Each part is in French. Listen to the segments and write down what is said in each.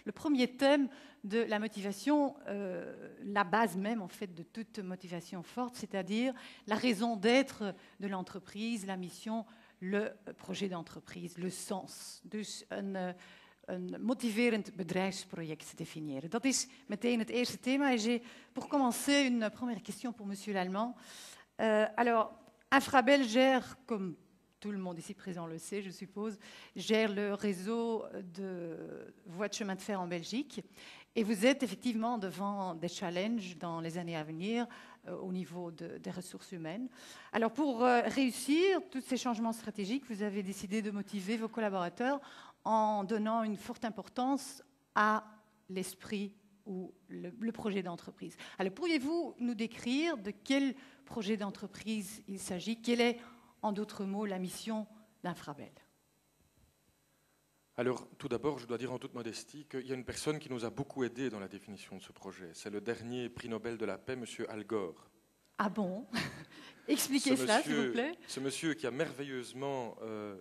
le premier thème de la motivation, la base même en fait de toute motivation forte, c'est-à-dire la raison d'être de l'entreprise, la mission, le projet d'entreprise, le sens. Dus een motiverend bedrijfsproject definiëren. Dat is meteen het eerste thema. Et j'ai pour commencer une première question pour Monsieur Lallemand. Alors, Infrabel gère, comme tout le monde ici présent le sait, je suppose, gère le réseau de voies de chemin de fer en Belgique. Et vous êtes effectivement devant des challenges dans les années à venir au niveau des ressources humaines. Alors, pour réussir tous ces changements stratégiques, vous avez décidé de motiver vos collaborateurs en donnant une forte importance à l'esprit ou le projet d'entreprise. Alors, pourriez-vous nous décrire de quel projet d'entreprise il s'agit? Quelle est, en d'autres mots, la mission d'Infrabel? Alors, tout d'abord, je dois dire en toute modestie qu'il y a une personne qui nous a beaucoup aidé dans la définition de ce projet. C'est le dernier prix Nobel de la paix, M. Al Gore. Ah bon? Expliquez cela, s'il vous plaît. Ce monsieur qui a merveilleusement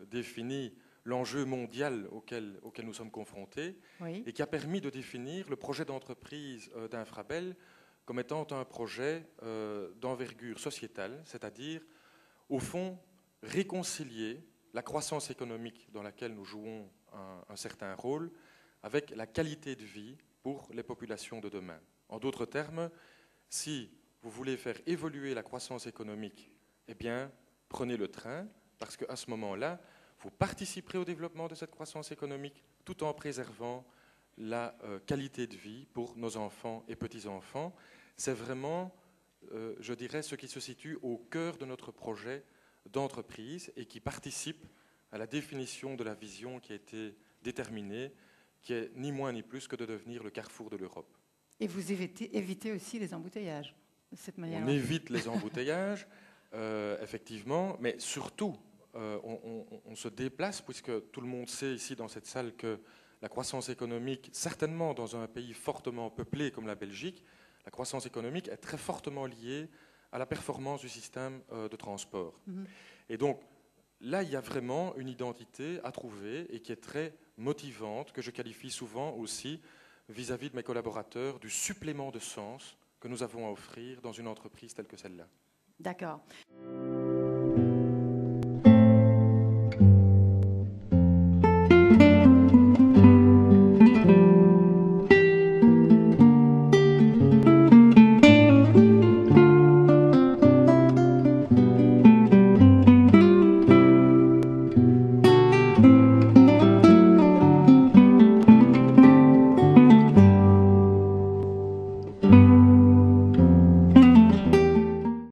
défini l'enjeu mondial auquel nous sommes confrontés, oui, et qui a permis de définir le projet d'entreprise d'Infrabel comme étant un projet d'envergure sociétale, c'est-à-dire, au fond, réconcilier la croissance économique dans laquelle nous jouons un certain rôle avec la qualité de vie pour les populations de demain. En d'autres termes, si vous voulez faire évoluer la croissance économique, eh bien, prenez le train, parce qu'à ce moment-là, vous participerez au développement de cette croissance économique tout en préservant la qualité de vie pour nos enfants et petits-enfants. C'est vraiment, je dirais, ce qui se situe au cœur de notre projet d'entreprise et qui participe à la définition de la vision qui a été déterminée, qui est ni moins ni plus que de devenir le carrefour de l'Europe. Et vous évitez aussi les embouteillages de cette manière. On évite les embouteillages, effectivement, mais surtout, on se déplace, puisque tout le monde sait ici dans cette salle que la croissance économique, certainement dans un pays fortement peuplé comme la Belgique, la croissance économique est très fortement liée à la performance du système de transport. Mm-hmm. Et donc, là, il y a vraiment une identité à trouver et qui est très motivante, que je qualifie souvent aussi vis-à-vis de mes collaborateurs du supplément de sens que nous avons à offrir dans une entreprise telle que celle-là. D'accord.